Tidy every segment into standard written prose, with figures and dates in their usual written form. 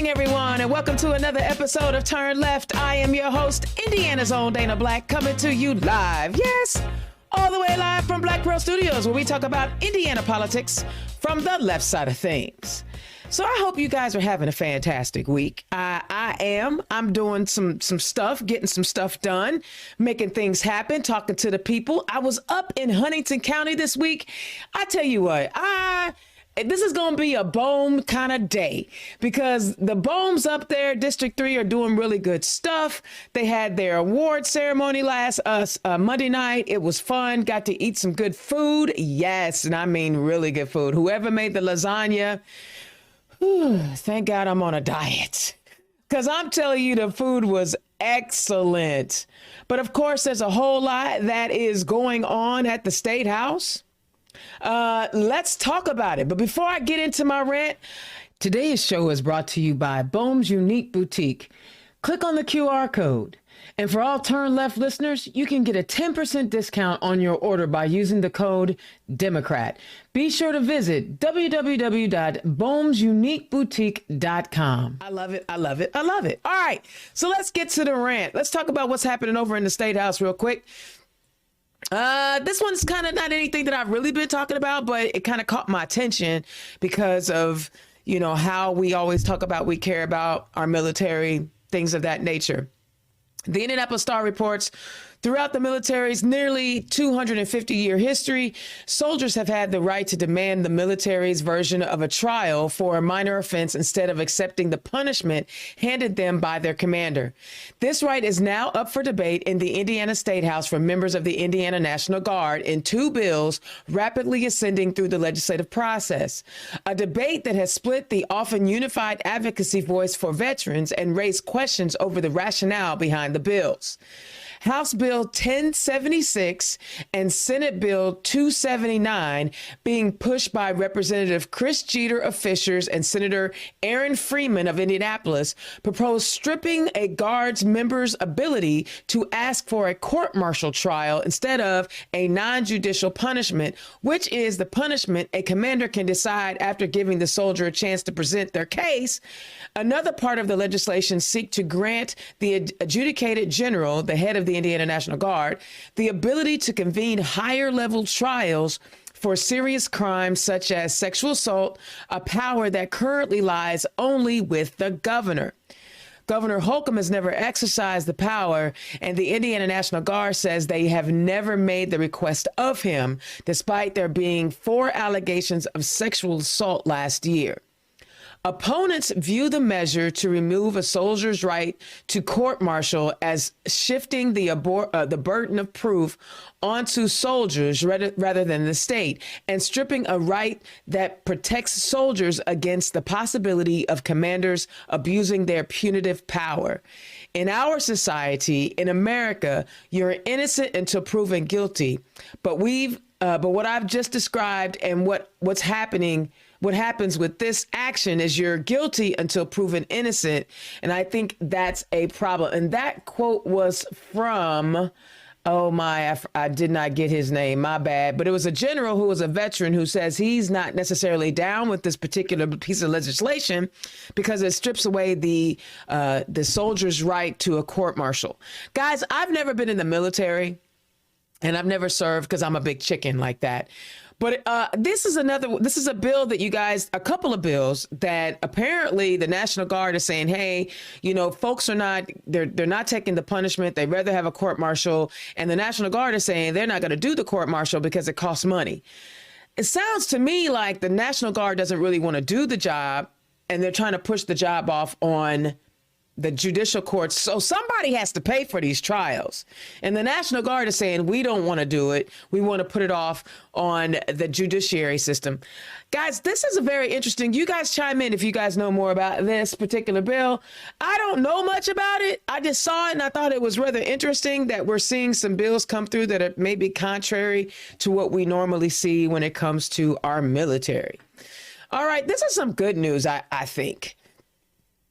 morning, everyone, and welcome to another episode of Turn Left. I am your host, Indiana's own Dana Black, coming to you live. Yes, all the way live from Black Pearl Studios, where we talk about Indiana politics from the left side of things. So I hope you guys are having a fantastic week. I am. I'm doing some stuff, getting some stuff done, making things happen, talking to the people. I was up in Huntington County this week. I tell you what, this is going to be a BOEM kind of day because the BOEMs up there, District 3, are doing really good stuff. They had their award ceremony last Monday night. It was fun. Got to eat some good food. Yes, and I mean really good food. Whoever made the lasagna, thank God I'm on a diet because I'm telling you the food was excellent. But of course, there's a whole lot that is going on at the State House. Let's talk about it. But before I get into my rant, today's show is brought to you by BOEM's Unique Boutique. Click on the QR code. And for all Turn Left listeners, you can get a 10% discount on your order by using the code Democrat. Be sure to visit www.boemsuniqueboutique.com. I love it. I love it. I love it. All right. So let's get to the rant. Let's talk about what's happening over in the State House real quick. This one's kind of not anything that I've really been talking about, but it kind of caught my attention because of, you know, how we always talk about we care about our military, things of that nature. The Indianapolis Star reports throughout the military's nearly 250-year history, soldiers have had the right to demand the military's version of a trial for a minor offense instead of accepting the punishment handed them by their commander. This right is now up for debate in the Indiana State House for members of the Indiana National Guard in two bills rapidly ascending through the legislative process. A debate that has split the often unified advocacy voice for veterans and raised questions over the rationale behind the bills. House Bill 1076 and Senate Bill 279 being pushed by Representative Chris Jeter of Fishers and Senator Aaron Freeman of Indianapolis propose stripping a Guard's member's ability to ask for a court-martial trial instead of a non-judicial punishment, which is the punishment a commander can decide after giving the soldier a chance to present their case. Another part of the legislation seeks to grant the adjudicated general, the head of the Indiana National Guard, the ability to convene higher level trials for serious crimes such as sexual assault, a power that currently lies only with the governor. Governor Holcomb has never exercised the power, and the Indiana National Guard says they have never made the request of him, despite there being 4 allegations of sexual assault last year. Opponents view the measure to remove a soldier's right to court-martial as shifting the burden of proof onto soldiers rather than the state, and stripping a right that protects soldiers against the possibility of commanders abusing their punitive power. In our society, in America, you're innocent until proven guilty. But what I've just described and what happens with this action is you're guilty until proven innocent. And I think that's a problem. And that quote was from, I did not get his name, my bad. But it was a general who was a veteran who says he's not necessarily down with this particular piece of legislation because it strips away the soldier's right to a court martial. Guys, I've never been in the military and I've never served because I'm a big chicken like that. But this is a bill that a couple of bills that apparently the National Guard is saying, hey, you know, folks are they're not taking the punishment. They'd rather have a court martial. And the National Guard is saying they're not going to do the court martial because it costs money. It sounds to me like the National Guard doesn't really want to do the job and they're trying to push the job off on the judicial courts. So somebody has to pay for these trials. And the National Guard is saying, we don't want to do it. We want to put it off on the judiciary system. Guys, this is a very interesting. You guys chime in if you guys know more about this particular bill. I don't know much about it. I just saw it and I thought it was rather interesting that we're seeing some bills come through that are maybe contrary to what we normally see when it comes to our military. All right, this is some good news, I think.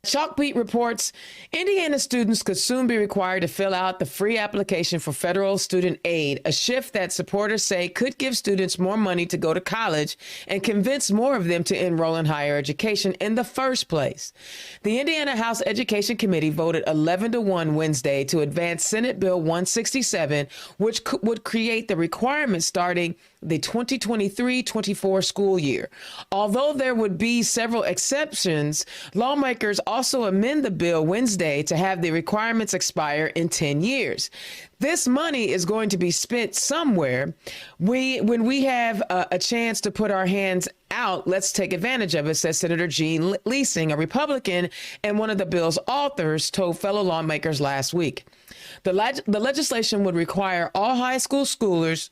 Chalkbeat reports Indiana students could soon be required to fill out the free application for federal student aid, a shift that supporters say could give students more money to go to college and convince more of them to enroll in higher education in the first place. The Indiana House Education Committee voted 11-1 Wednesday to advance Senate Bill 167, which would create the requirement starting the 2023-24 school year. Although there would be several exceptions, lawmakers also amend the bill Wednesday to have the requirements expire in 10 years. This money is going to be spent somewhere. When we have a chance to put our hands out, let's take advantage of it, says Senator Gene Leasing, a Republican and one of the bill's authors, told fellow lawmakers last week. The legislation would require all high schoolers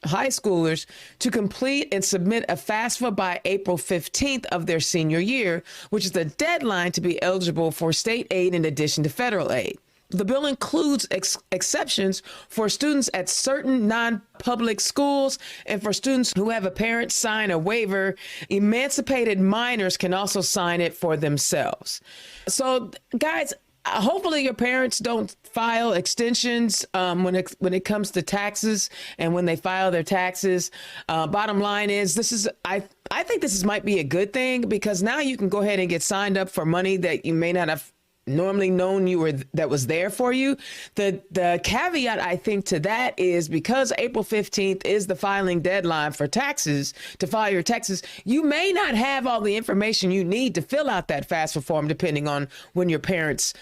to complete and submit a FAFSA by April 15th of their senior year, which is the deadline to be eligible for state aid in addition to federal aid. The bill includes exceptions for students at certain non-public schools and for students who have a parent sign a waiver. Emancipated minors can also sign it for themselves. So, guys, hopefully your parents don't file extensions when it comes to taxes and when they file their taxes. Bottom line is I think this might be a good thing, because now you can go ahead and get signed up for money that you may not have normally known that was there for you. The caveat, I think, to that is because April 15th is the filing deadline for taxes, to file your taxes, you may not have all the information you need to fill out that FAFSA form, depending on when your parents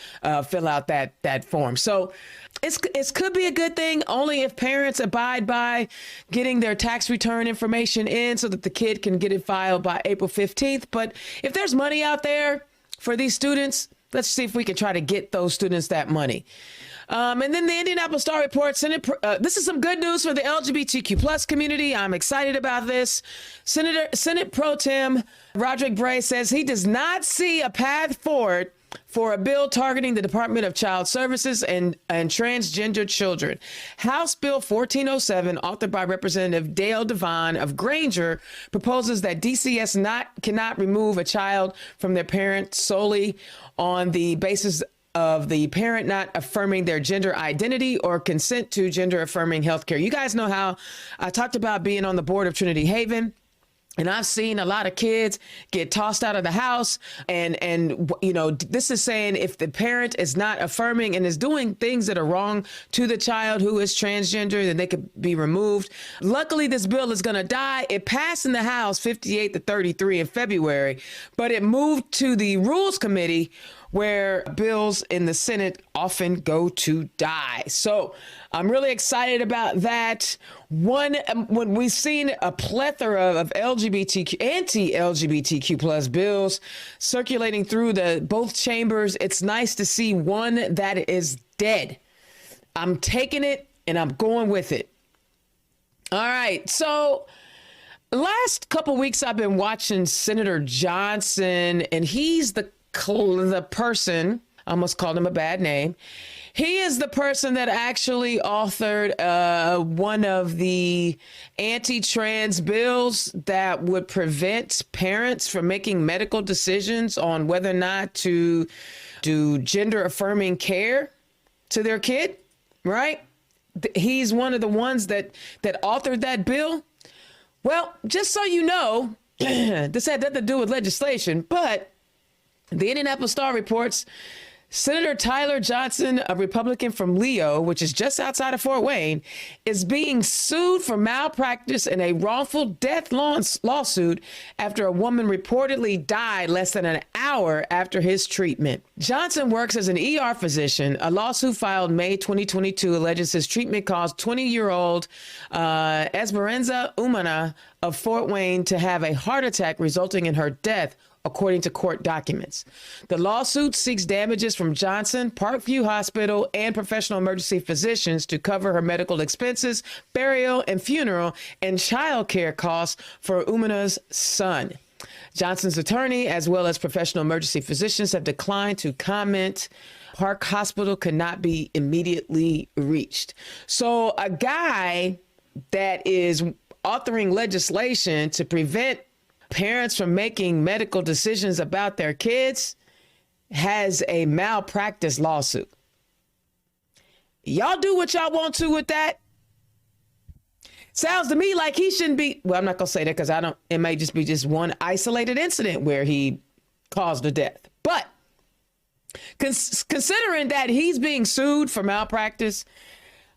fill out that form. So it could be a good thing only if parents abide by getting their tax return information in so that the kid can get it filed by April 15th. But if there's money out there for these students, let's see if we can try to get those students that money. And then the Indianapolis Star reports, this is some good news for the LGBTQ plus community. I'm excited about this. Senate Pro Tem Roderick Bray says he does not see a path forward for a bill targeting the Department of Child Services and transgender children. House Bill 1407, authored by Representative Dale Devine of Granger, proposes that DCS cannot remove a child from their parent solely on the basis of the parent not affirming their gender identity or consent to gender affirming healthcare. You guys know how I talked about being on the board of Trinity Haven. And I've seen a lot of kids get tossed out of the house. And you know, this is saying if the parent is not affirming and is doing things that are wrong to the child who is transgender, then they could be removed. Luckily, this bill is going to die. It passed in the House 58-33 in February, but it moved to the Rules Committee, where bills in the Senate often go to die. So I'm really excited about that. When we've seen a plethora of anti-LGBTQ plus bills circulating through both chambers, it's nice to see one that is dead. I'm taking it and I'm going with it. All right. So last couple weeks I've been watching Senator Johnson, and he's the person, I almost called him a bad name. He is the person that actually authored one of the anti-trans bills that would prevent parents from making medical decisions on whether or not to do gender affirming care to their kid, right? He's one of the ones that authored that bill. Well, just so you know, this had nothing to do with legislation, but the Indianapolis Star reports Senator Tyler Johnson, a Republican from Leo, which is just outside of Fort Wayne, is being sued for malpractice in a wrongful death lawsuit after a woman reportedly died less than an hour after his treatment. Johnson works as an ER physician. A lawsuit filed May 2022 alleges his treatment caused 20-year-old Esperanza Umana of Fort Wayne to have a heart attack, resulting in her death, according to court documents. The lawsuit seeks damages from Johnson, Parkview Hospital, and professional emergency physicians to cover her medical expenses, burial and funeral, and child care costs for Umana's son. Johnson's attorney, as well as professional emergency physicians, have declined to comment. Park Hospital could not be immediately reached. So a guy that is authoring legislation to prevent parents from making medical decisions about their kids has a malpractice lawsuit. Y'all do what y'all want to with that. Sounds to me like he shouldn't be. Well, I'm not going to say that because it may just be just one isolated incident where he caused a death. But considering that he's being sued for malpractice,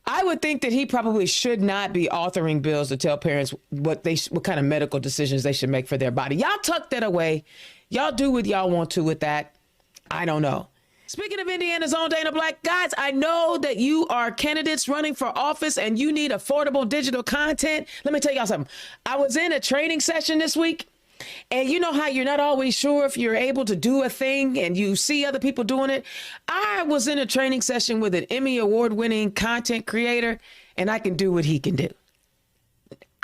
I would think that he probably should not be authoring bills to tell parents what kind of medical decisions they should make for their body. Y'all tuck that away. Y'all do what y'all want to with that. I don't know. Speaking of Indiana's own Dana Black, guys, I know that you are candidates running for office and you need affordable digital content. Let me tell y'all something. I was in a training session this week. And you know how you're not always sure if you're able to do a thing and you see other people doing it? I was in a training session with an Emmy award-winning content creator, and I can do what he can do.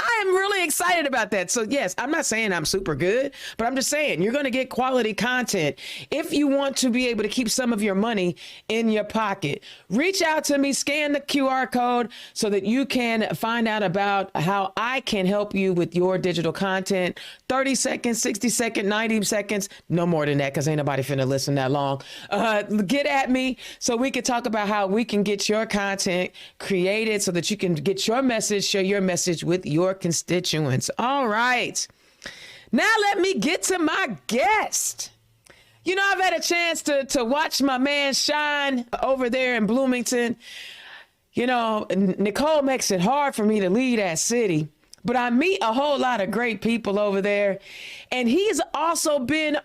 I am really excited about that. So yes, I'm not saying I'm super good, but I'm just saying you're going to get quality content if you want to be able to keep some of your money in your pocket. Reach out to me, scan the QR code so that you can find out about how I can help you with your digital content. 30 seconds, 60 seconds, 90 seconds, no more than that because ain't nobody finna listen that long. Get at me so we can talk about how we can get your content created so that you can get your message, share your message with your constituents. All right. Now let me get to my guest. You know, I've had a chance to watch my man shine over there in Bloomington. You know, Nicole makes it hard for me to leave that city, but I meet a whole lot of great people over there. And he's also been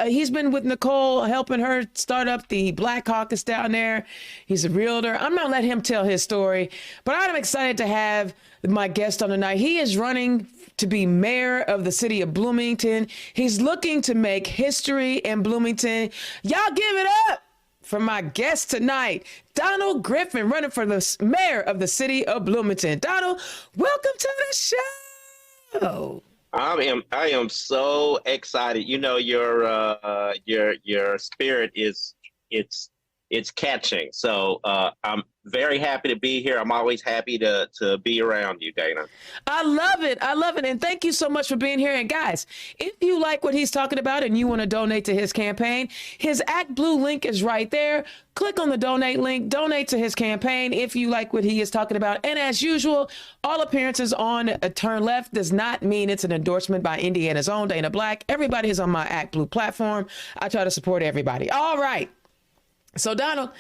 he's been with Nicole, helping her start up the Black Caucus down there. He's a realtor. I'm going to let him tell his story, but I'm excited to have my guest on tonight. He is running to be mayor of the city of Bloomington. He's looking to make history in Bloomington. Y'all give it up for my guest tonight, Donald Griffin, running for the mayor of the city of Bloomington. Donald, welcome to the show. I am so excited. You know, your spirit it's catching. So I'm very happy to be here. I'm always happy to be around you, Dana. I love it. I love it. And thank you so much for being here. And guys, if you like what he's talking about and you want to donate to his campaign, his Act Blue link is right there. Click on the donate link, donate to his campaign if you like what he is talking about. And as usual, all appearances on a Turn Left does not mean it's an endorsement by Indiana's own Dana Black. Everybody is on my Act Blue platform. I try to support everybody. All right. So, Donald,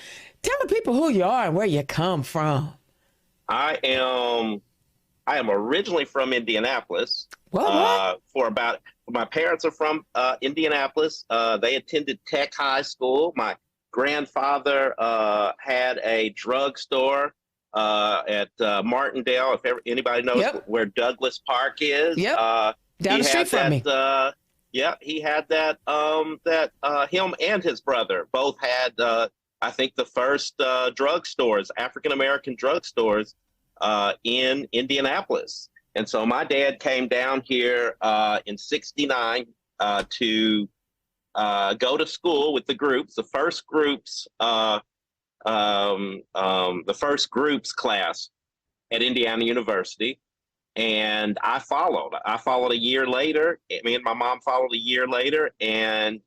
tell the people who you are and where you come from. I am originally from Indianapolis. What? My parents are from Indianapolis. They attended Tech High School. My grandfather had a drugstore at Martindale. If anybody knows where Douglas Park is. Yep. Down the street from me. Yeah, he had that. Him and his brother both had, I think, the first drugstores, African American drugstores, in Indianapolis. And so my dad came down here in '69 to go to school with the groups. The first groups class at Indiana University. And I followed a year later. Me and my mom followed a year later, and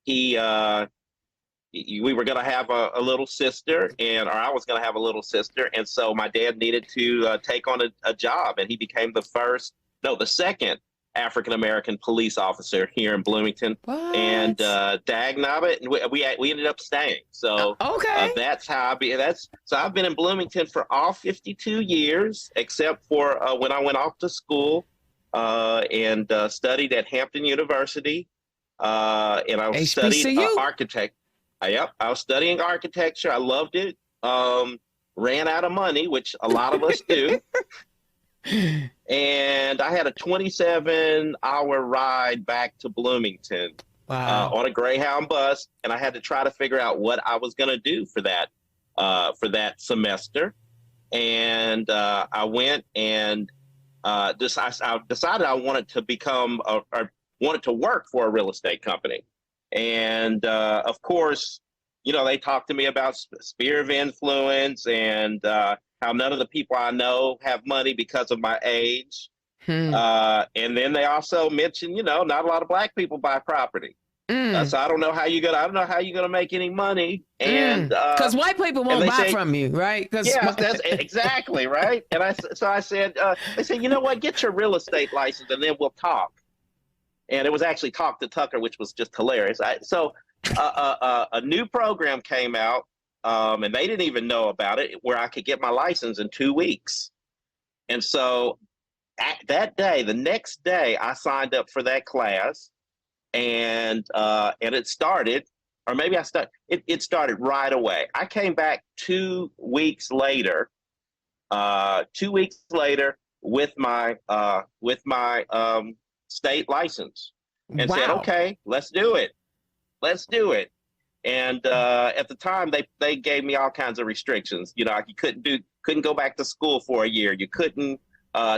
we were going to have a little sister, or I was going to have a little sister. And so my dad needed to take on a job, and he became the second African-American police officer here in Bloomington. What? And dagnabbit, and we ended up staying. So okay. That's how I've been in Bloomington for all 52 years, except for when I went off to school and studied at Hampton University. And I studied architect. I was studying architecture. I loved it. Ran out of money, which a lot of us do. And I had a 27-hour ride back to Bloomington on a Greyhound bus, and I had to try to figure out what I was going to do for that semester. And I went and I decided I wanted to wanted to work for a real estate company. And of course, you know, they talked to me about sphere of influence and how none of the people I know have money because of my age. And then they also mentioned, you know, not a lot of black people buy property. And So I don't know how you're gonna make any money. And because white people won't buy from you, right? Yeah, that's exactly right. And I said, they said, you know what, get your real estate license and then we'll talk. And it was actually Talk to Tucker, which was just hilarious. A new program came out, and they didn't even know about it, where I could get my license in 2 weeks. And so at that day, the next day, I signed up for that class, and it started, or maybe it started right away. I came back 2 weeks later, with my state license, and said, okay, let's do it. And at the time, they gave me all kinds of restrictions. You know, you couldn't go back to school for a year. You couldn't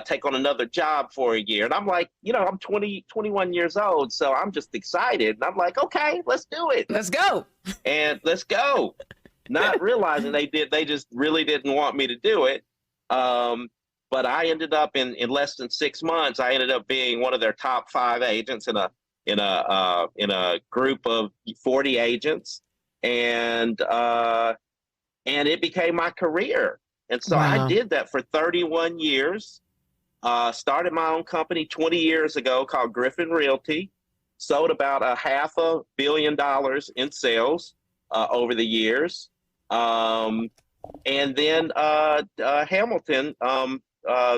take on another job for a year. And I'm like, you know, I'm 21 years old, so I'm just excited. And I'm like, okay, let's do it. Let's go. And let's go. Not realizing they just really didn't want me to do it. But I ended up in less than 6 months, I ended up being one of their top 5 agents in a group of 40 agents, and it became my career. And so I did that for 31 years. Started my own company 20 years ago called Griffin Realty. Sold about $500 million in sales over the years. And then Hamilton,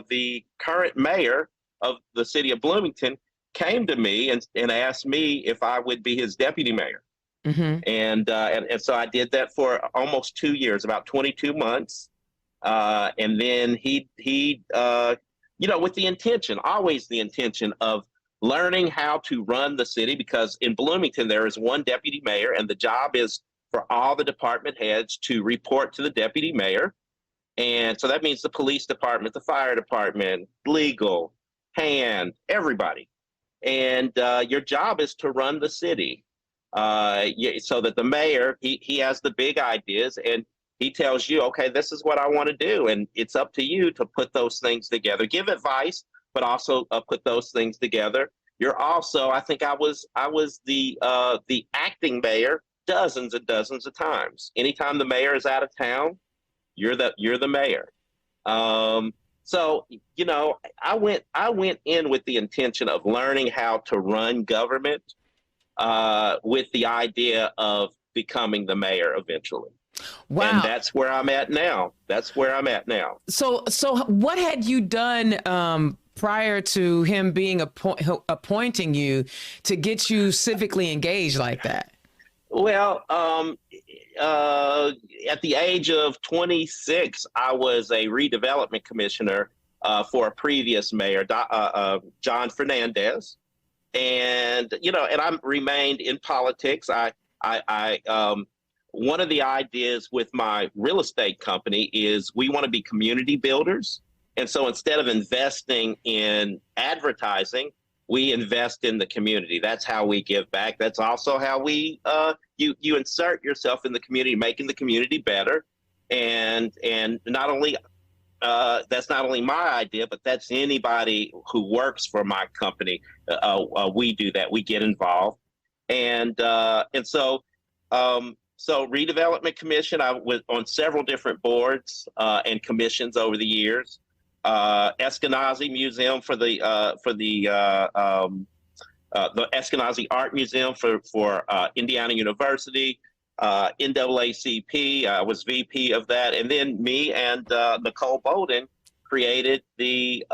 the current mayor of the city of Bloomington, came to me and asked me if I would be his deputy mayor. And so I did that for almost 2 years, about 22 months. And then he you know, with always the intention of learning how to run the city, because in Bloomington, there is one deputy mayor, and the job is for all the department heads to report to the deputy mayor. And so that means the police department, the fire department, legal, everybody. And your job is to run the city, so that the mayor, he has the big ideas, and he tells you, okay, this is what I want to do. And it's up to you to put those things together, give advice, but also put those things together. You're also, I think I was the acting mayor dozens and dozens of times. Anytime the mayor is out of town, you're the mayor. So, you know, I went in with the intention of learning how to run government, with the idea of becoming the mayor eventually. Wow. And that's where I'm at now. So what had you done prior to him being appointing you to get you civically engaged like that? Well, at the age of 26, I was a redevelopment commissioner for a previous mayor, John Fernandez. And, you know, and I remained in politics. One of the ideas with my real estate company is we want to be community builders. And so instead of investing in advertising, we invest in the community. That's how we give back. That's also how we you insert yourself in the community, making the community better. And not only that's not only my idea, but that's anybody who works for my company. We do that. We get involved. And so Redevelopment Commission, I was on several different boards and commissions over the years. Eskenazi Museum for the Eskenazi Art Museum for Indiana University, NAACP. I was VP of that, and then me and Nicole Bolden created the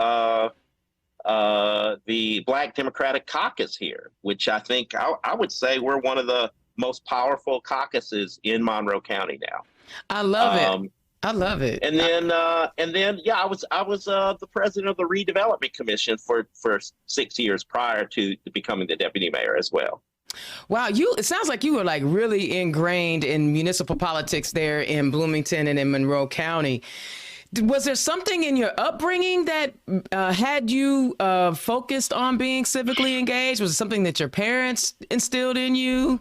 Black Democratic Caucus here, which I think I would say we're one of the most powerful caucuses in Monroe County now. I love it. I love it. And then, yeah, I was the president of the Redevelopment Commission for 6 years prior to becoming the deputy mayor as well. Wow, it sounds like you were like really ingrained in municipal politics there in Bloomington and in Monroe County. Was there something in your upbringing that had you focused on being civically engaged? Was it something that your parents instilled in you?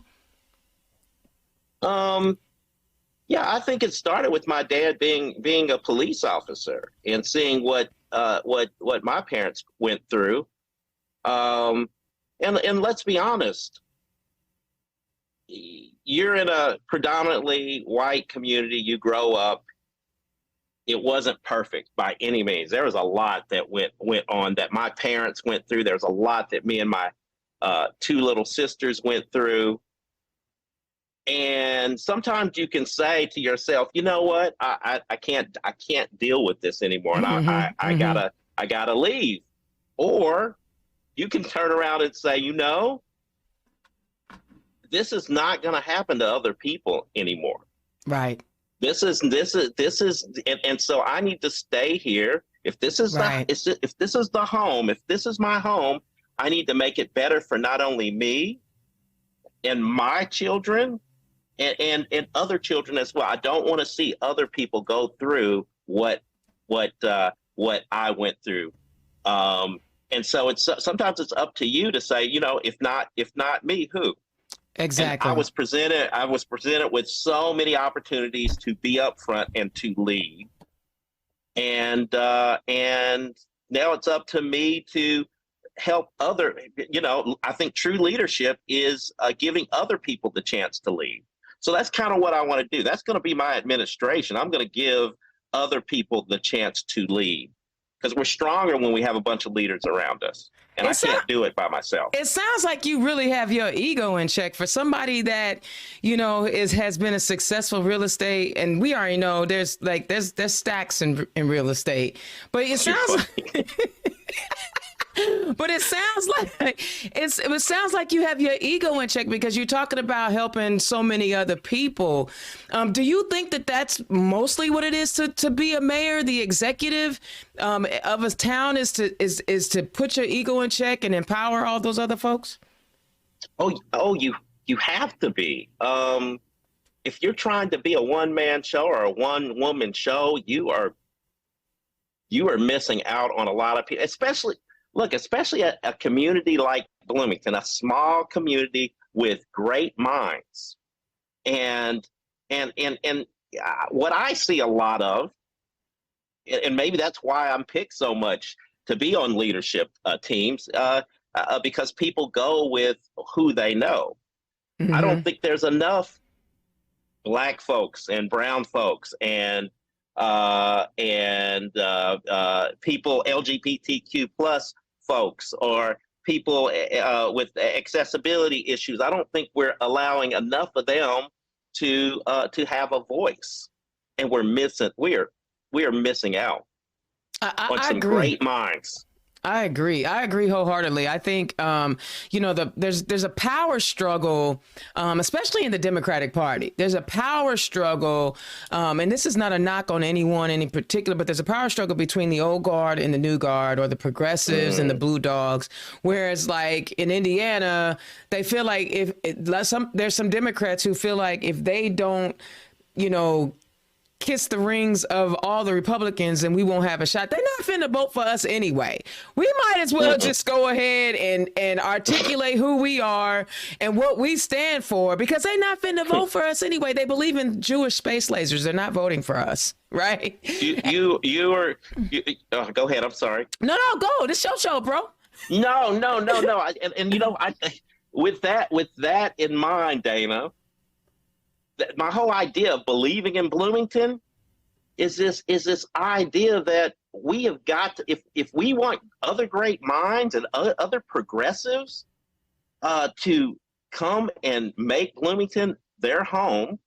Yeah, I think it started with my dad being a police officer and seeing what my parents went through. And let's be honest, you're in a predominantly white community. You grow up. It wasn't perfect by any means. There was a lot that went on that my parents went through. There was a lot that me and my two little sisters went through. And sometimes you can say to yourself, you know what, I can't deal with this anymore, and I gotta leave. Or you can turn around and say, you know, this is not going to happen to other people anymore. Right. This is, and so I need to stay here. If this is if this is the home, if this is my home, I need to make it better for not only me and my children and other children as well. I don't want to see other people go through what I went through. And so sometimes it's up to you to say, you know, if not me, who? Exactly. And I was presented with so many opportunities to be up front and to lead. And now it's up to me to help other, you know, I think true leadership is giving other people the chance to lead. So that's kind of what I want to do. That's going to be my administration. I'm going to give other people the chance to lead, because we're stronger when we have a bunch of leaders around us. And I can't do it by myself. It sounds like you really have your ego in check for somebody that, you know, has been a successful real estate. And we already know there's stacks in real estate. But it sounds But it sounds like you have your ego in check, because you're talking about helping so many other people. Do you think that that's mostly what it is to be a mayor, the executive of a town, is to put your ego in check and empower all those other folks? You have to be. If you're trying to be a one-man show or a one-woman show, you are missing out on a lot of people, especially a community like Bloomington, a small community with great minds. And what I see a lot of, and maybe that's why I'm picked so much to be on leadership teams, because people go with who they know. Mm-hmm. I don't think there's enough Black folks and brown folks and people LGBTQ plus folks, or people with accessibility issues. I don't think we're allowing enough of them to have a voice, and we are missing out on some great minds. I agree wholeheartedly. I think, there's a power struggle, especially in the Democratic Party. There's a power struggle, and this is not a knock on anyone in particular, but there's a power struggle between the old guard and the new guard, or the progressives and the blue dogs. Whereas, like in Indiana, they feel like there's some Democrats who feel like if they don't, kiss the rings of all the Republicans, and we won't have a shot. They're not finna vote for us anyway. We might as well just go ahead and articulate who we are and what we stand for, because they're not finna vote for us anyway. They believe in Jewish space lasers. They're not voting for us, right? You go ahead. I'm sorry. No, go. This your show, bro. No. With that in mind, Dana, my whole idea of believing in Bloomington is this idea that we have got to, if we want other great minds and other progressives to come and make Bloomington their home,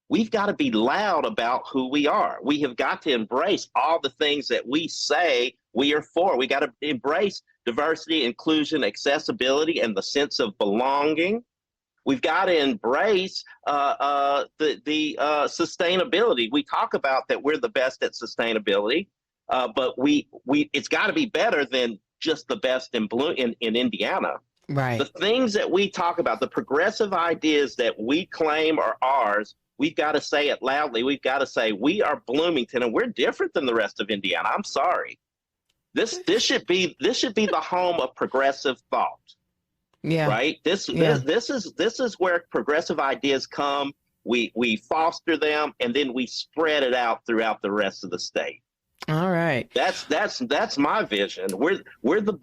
we've got to be loud about who we are. We have got to embrace all the things that we say we are for. We got to embrace diversity, inclusion, accessibility, and the sense of belonging. We've got to embrace the sustainability. We talk about that we're the best at sustainability, but it's got to be better than just the best in Indiana. Right. The things that we talk about, the progressive ideas that we claim are ours, we've got to say it loudly. We've got to say we are Bloomington, and we're different than the rest of Indiana. I'm sorry. This should be the home of progressive thought. Yeah. Right. This is where progressive ideas come. We foster them, and then we spread it out throughout the rest of the state. All right. That's my vision. We're the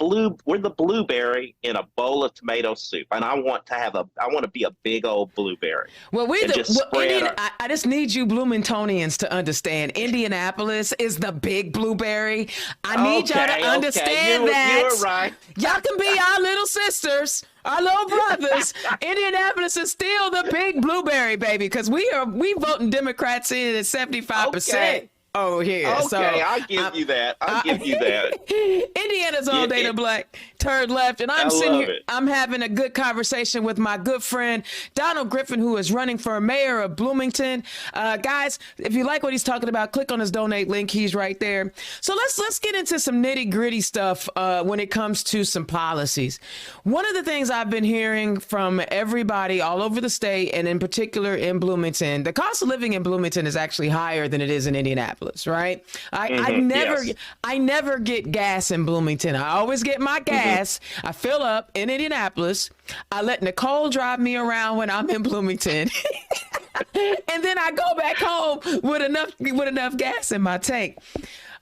blueberry in a bowl of tomato soup, and I want to be a big old blueberry. Well, and just spread I just need you Bloomingtonians to understand. Indianapolis is the big blueberry. I need y'all to understand that. You're right. Y'all can be our little sisters, our little brothers. Indianapolis is still the big blueberry, baby, because we voting Democrats in at 75%. Okay. Oh, here. Okay, So I'll give you that. I'll give you that. Indiana's all day to black, turd left, and I'm sitting here. I'm having a good conversation with my good friend Donald Griffin, who is running for mayor of Bloomington. Guys, if you like what he's talking about, click on his donate link. He's right there. So let's get into some nitty gritty stuff when it comes to some policies. One of the things I've been hearing from everybody all over the state, and in particular in Bloomington, the cost of living in Bloomington is actually higher than it is in Indianapolis. Right? I never get gas in Bloomington. I always get my gas. I fill up in Indianapolis. I let Nicole drive me around when I'm in Bloomington. And then I go back home with enough gas in my tank.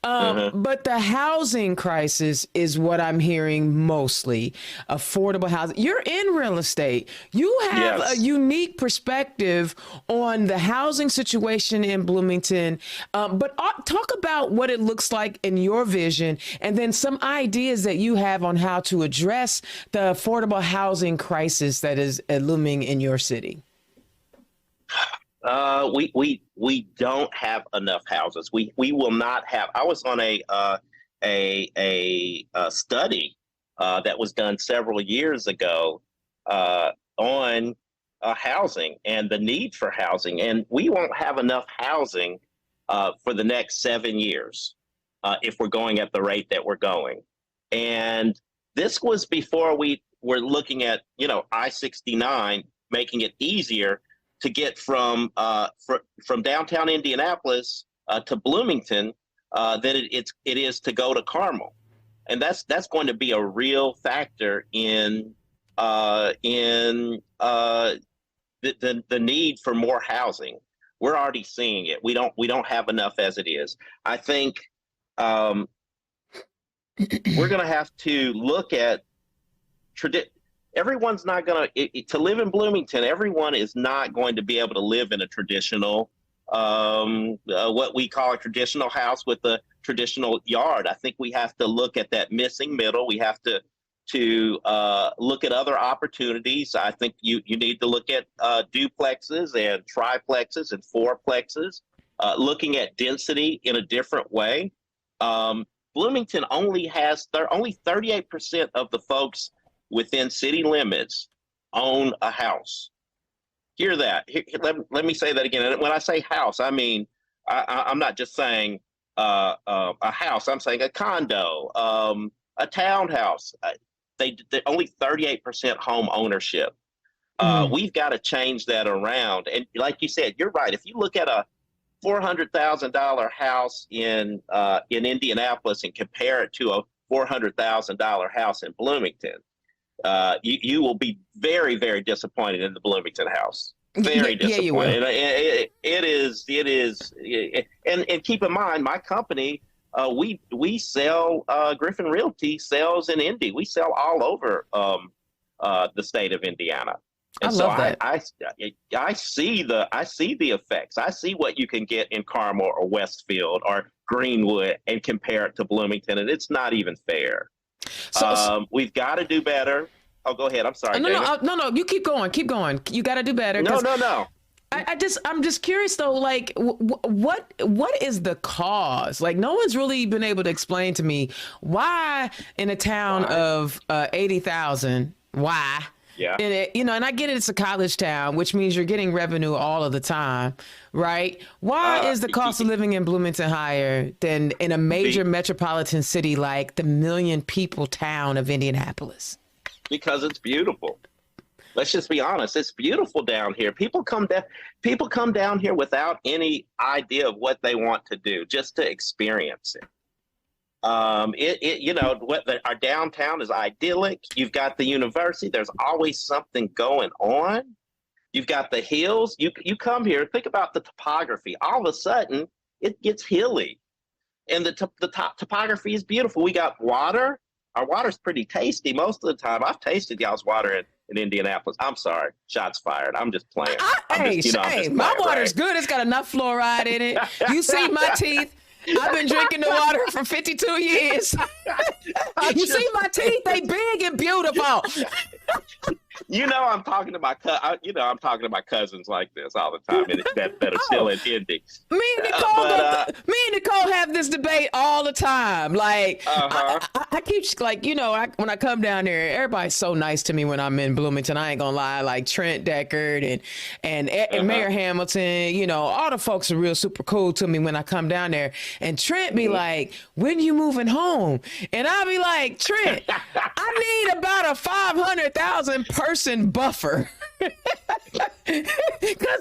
But the housing crisis is what I'm hearing mostly. Affordable housing. You're in real estate. You have a unique perspective on the housing situation in Bloomington. But talk about what it looks like in your vision, and then some ideas that you have on how to address the affordable housing crisis that is looming in your city. We don't have enough houses. We will not have. I was on a study that was done several years ago on housing and the need for housing, and we won't have enough housing for the next 7 years if we're going at the rate that we're going. And this was before we were looking at I-69 making it easier to get from downtown Indianapolis to Bloomington than it is to go to Carmel, and that's going to be a real factor in the need for more housing. We're already seeing it. We don't have enough as it is. I think we're going to have to look at everyone's not going to live in Bloomington. Everyone is not going to be able to live in a traditional, what we call a traditional house with a traditional yard. I think we have to look at that missing middle. We have to look at other opportunities. I think you need to look at duplexes and triplexes and fourplexes, looking at density in a different way. Bloomington only 38% of the folks within city limits own a house. Hear that. Let me say that again. And when I say house, I mean, I'm not just saying a house. I'm saying a condo, a townhouse. They only 38% home ownership. We've got to change that around. And like you said, you're right. If you look at a $400,000 house in Indianapolis and compare it to a $400,000 house in Bloomington, you will be very, very disappointed in the Bloomington house. Very disappointed. Yeah, it is. And keep in mind, my company, we sell, Griffin Realty sells in Indy. We sell all over the state of Indiana. And I love that. I see the effects. I see what you can get in Carmel or Westfield or Greenwood and compare it to Bloomington, and it's not even fair. So we've got to do better. Oh, go ahead. I'm sorry. No. You keep going. You got to do better. No. I'm just curious though. Like, what is the cause? Like, no one's really been able to explain to me why in a town of 80,000. Why? Yeah. And I get it. It's a college town, which means you're getting revenue all of the time, right? Why is the cost of living in Bloomington higher than in a major metropolitan city like the 1 million people town of Indianapolis? Because it's beautiful. Let's just be honest. It's beautiful down here. People come down here without any idea of what they want to do, just to experience it. Our downtown is idyllic. You've got the university. There's always something going on. You've got the hills. You come here, think about the topography. All of a sudden, it gets hilly. and the top topography is beautiful. We got water. Our water's pretty tasty most of the time. I've tasted y'all's water in Indianapolis. I'm sorry, shots fired. I'm just playing. My water's good. It's got enough fluoride in it. You see my teeth. I've been drinking the water for 52 years. You see my teeth? They big and beautiful. I'm talking to my cousins like this all the time, and that are still in Indy. Me and Nicole have this debate all the time. Like, I keep when I come down there, everybody's so nice to me when I'm in Bloomington. I ain't gonna lie. Like Trent Deckard and Mayor Hamilton, all the folks are real super cool to me when I come down there. And Trent be like, "When you moving home?" And I'll be like, "Trent, I need about a 500,000 person buffer." Oh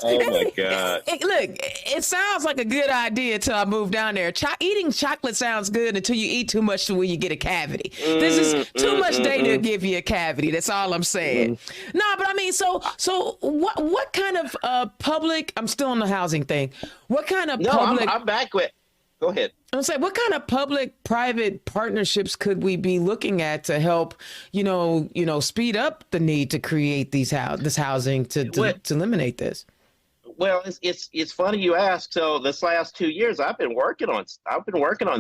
my God! Look, it sounds like a good idea until I move down there. Eating chocolate sounds good until you eat too much to where you get a cavity. This is too much data to give you a cavity. That's all I'm saying. No, but I mean, so what kind of public? I'm still on the housing thing. What kind of public? I'm back with. Go ahead. I'm saying, what kind of public-private partnerships could we be looking at to help, speed up the need to create this housing to eliminate this? Well, it's funny you ask. So this last 2 years, I've been working on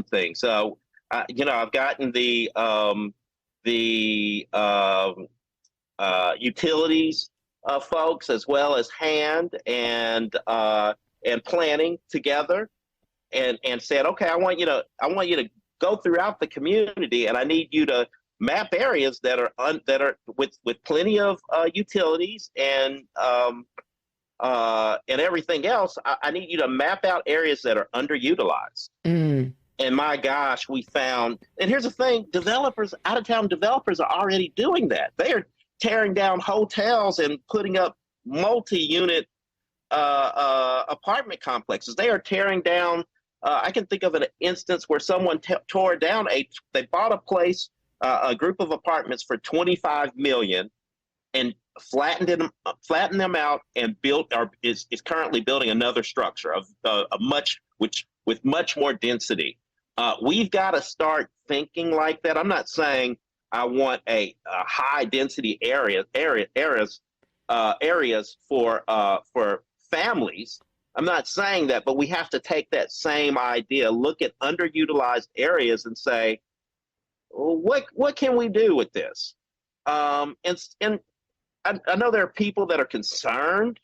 things. So I've gotten the utilities folks as well as hand and planning together. And said, okay, I want you to go throughout the community, and I need you to map areas that are with plenty of utilities and everything else. I need you to map out areas that are underutilized. And my gosh, we found. And here's the thing: out of town developers are already doing that. They are tearing down hotels and putting up multi-unit apartment complexes. They are tearing down. I can think of an instance where someone tore down they bought a place, a group of apartments for $25 million, and flattened them out and is currently building another structure with much more density. We've got to start thinking like that. I'm not saying I want a high density areas for families. I'm not saying that, but we have to take that same idea, look at underutilized areas and say, well, what can we do with this? And I know there are people that are concerned.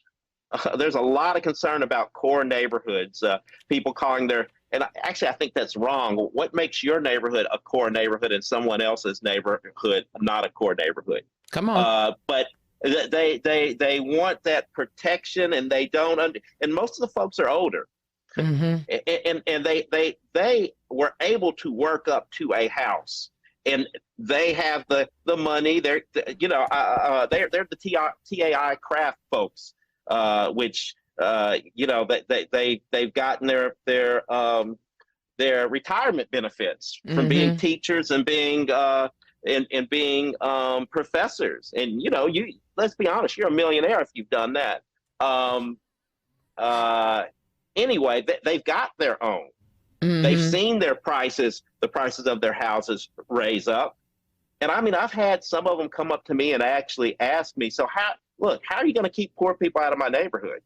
There's a lot of concern about core neighborhoods, people calling and I think that's wrong. What makes your neighborhood a core neighborhood and someone else's neighborhood not a core neighborhood? Come on. But they want that protection, and they don't and most of the folks are older. And they were able to work up to a house, and they have the money. They're the TAI craft folks, which they've gotten their retirement benefits from being teachers and being and being professors. And let's be honest, you're a millionaire if you've done that. Anyway, they've got their own. They've seen the prices of their houses raise up. And I mean, I've had some of them come up to me and actually ask me, so how are you going to keep poor people out of my neighborhood?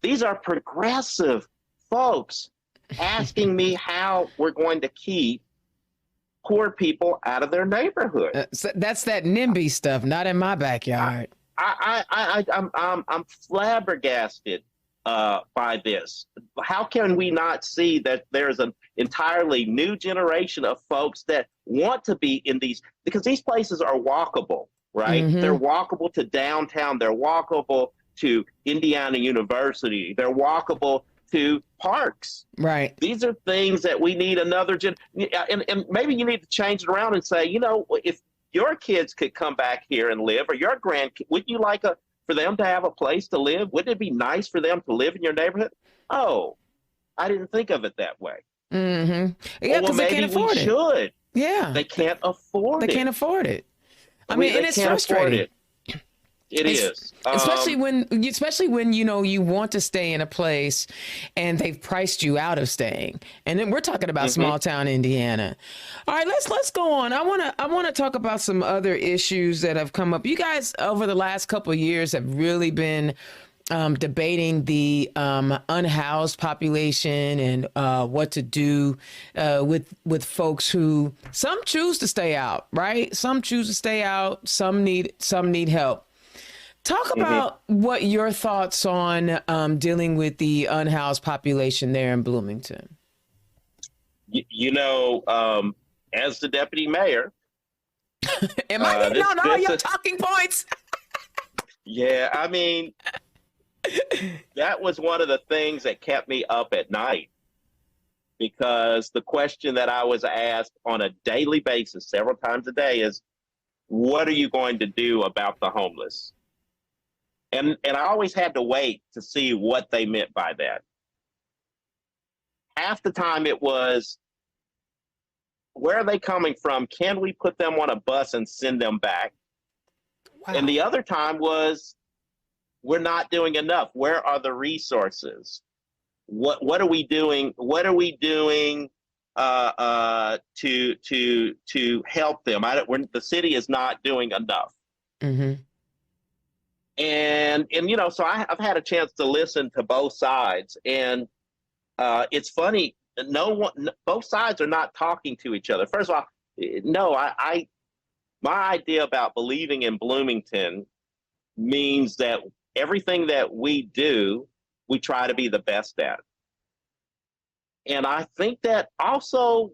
These are progressive folks asking me how we're going to keep poor people out of their neighborhood. So that's that NIMBY stuff, not in my backyard. I'm flabbergasted by this. How can we not see that there's an entirely new generation of folks that want to be in these, because these places are walkable, right? They're walkable to downtown. They're walkable to Indiana University. They're walkable to parks. Right. These are things that we need another and maybe you need to change it around and say, if your kids could come back here and live, or your grandkids, would you like for them to have a place to live? Wouldn't it be nice for them to live in your neighborhood? Oh, I didn't think of it that way. Yeah, well, they can't afford it. Should. Yeah. They can't afford it. They can't afford it. I mean, and it's frustrating. It is. Especially when you want to stay in a place and they've priced you out of staying. And then we're talking about small town Indiana. All right, let's go on. I want to talk about some other issues that have come up. You guys over the last couple of years have really been debating the unhoused population and what to do with folks who some choose to stay out, right? Some choose to stay out. Some need help. Talk about what your thoughts on dealing with the unhoused population there in Bloomington. As the deputy mayor, am I hitting on all your talking points? Yeah, I mean, that was one of the things that kept me up at night, because the question that I was asked on a daily basis, several times a day, is, what are you going to do about the homeless? And I always had to wait to see what they meant by that. Half the time it was, where are they coming from? Can we put them on a bus and send them back? Wow. And the other time was, we're not doing enough. Where are the resources? What are we doing? What are we doing to help them? The city is not doing enough. And so I've had a chance to listen to both sides, and it's funny. Both sides are not talking to each other. First of all, no, my idea about believing in Bloomington means that everything that we do, we try to be the best at. And I think that also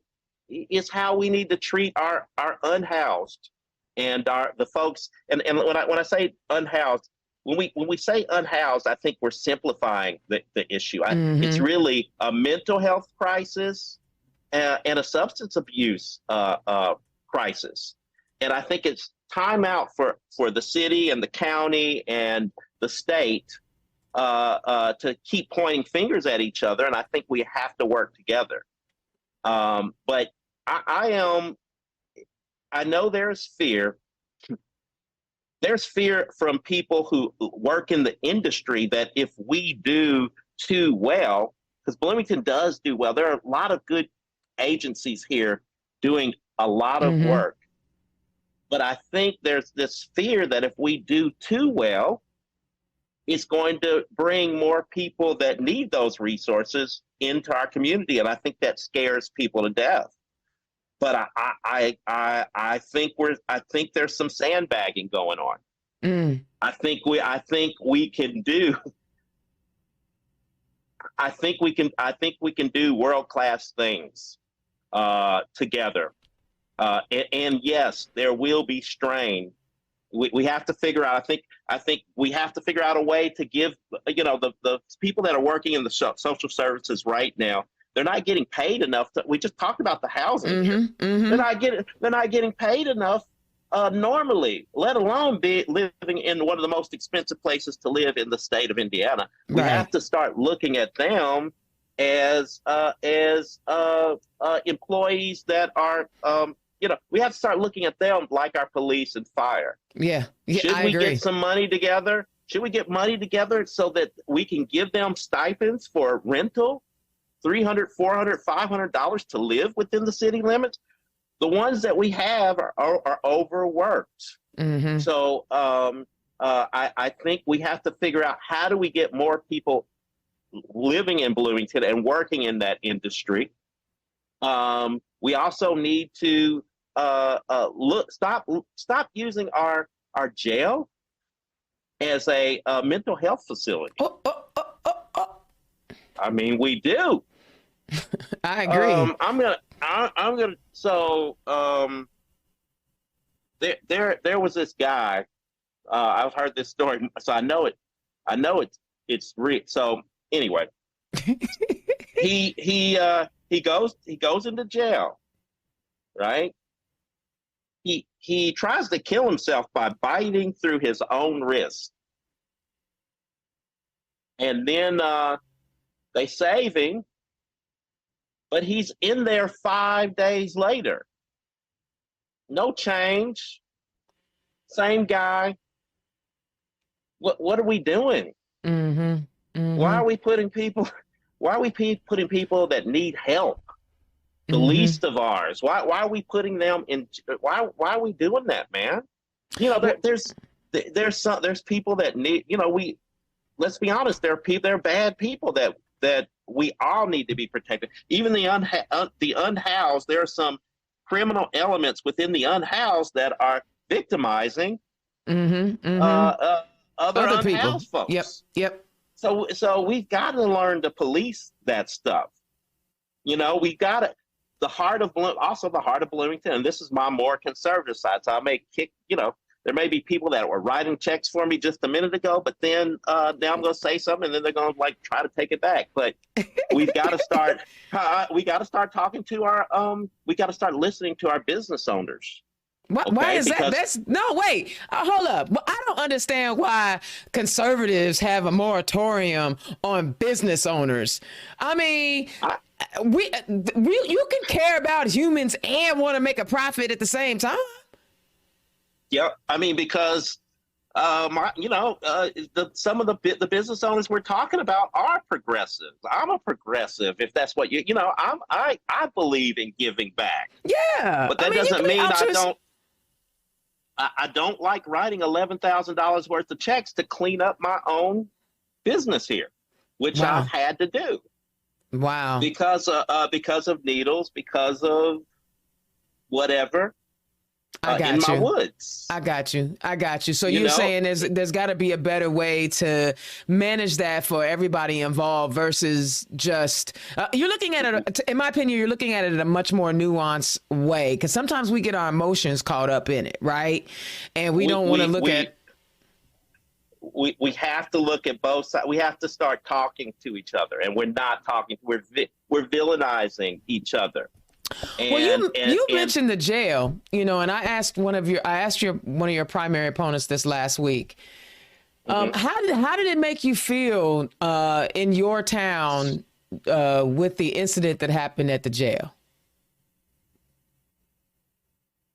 is how we need to treat our unhoused and the folks. And when I say unhoused, when we say unhoused, I think we're simplifying the issue. It's really a mental health crisis and a substance abuse crisis. And I think it's time out for the city and the county and the state to keep pointing fingers at each other. And I think we have to work together. But I know there's fear. There's fear from people who work in the industry that if we do too well, because Bloomington does do well, there are a lot of good agencies here doing a lot of work. But I think there's this fear that if we do too well, it's going to bring more people that need those resources into our community. And I think that scares people to death. But I think there's some sandbagging going on. I think we can do world-class things together. And yes, there will be strain. We have to figure out. I think we have to figure out a way to give the people that are working in the social services right now. They're not getting paid enough. We just talked about the housing here. They're not getting paid enough normally, let alone be living in one of the most expensive places to live in the state of Indiana. We have to start looking at them as employees that are we have to start looking at them like our police and fire. Yeah, Should we get some money together? Should we get money together so that we can give them stipends for rental, $300, $400, $500 to live within the city limits? The ones that we have are overworked. So I think we have to figure out, how do we get more people living in Bloomington and working in that industry? We also need to stop using our jail as a mental health facility. I mean, we do. I agree. I'm gonna. So there was this guy. I've heard this story, so I know it's real. So anyway, he goes into jail, right? He tries to kill himself by biting through his own wrist, and then they save him, but he's in there 5 days later. No change, same guy. What are we doing? Mm-hmm. Mm-hmm. Why are we putting people? Why are we putting people that need help, the Mm-hmm. least of ours? Why are we putting them in? Why are we doing that, man? There's people that need. Let's be honest. There are bad people that we all need to be protected. Even the unhoused. There are some criminal elements within the unhoused that are victimizing Mm-hmm. Mm-hmm. Other Other people. unhoused folks. Yep. So we've got to learn to police that stuff. We got to the heart of Bloomington, and this is my more conservative side. So I may kick. There may be people that were writing checks for me just a minute ago, but then now I'm going to say something, and then they're going to try to take it back. But we've got to start. We got to start talking to our. We got to start listening to our business owners. Why is that? Wait, hold up. I don't understand why conservatives have a moratorium on business owners. I mean, you can care about humans and want to make a profit at the same time. Yeah, I mean, because some of the business owners we're talking about are progressive. I'm a progressive, if that's what I believe in giving back. Yeah, but that doesn't mean I don't. I don't like writing $11,000 worth of checks to clean up my own business here, which I've had to do. Wow. Because of needles, because of whatever. In my woods. I got you. So you're saying there's got to be a better way to manage that for everybody involved versus just you're looking at it. In my opinion, you're looking at it in a much more nuanced way, because sometimes we get our emotions caught up in it, right? And we don't want to look at. We have to look at both sides. We have to start talking to each other, and we're not talking. We're villainizing each other. You mentioned the jail, and I asked one of your primary opponents this last week. How did it make you feel in your town with the incident that happened at the jail?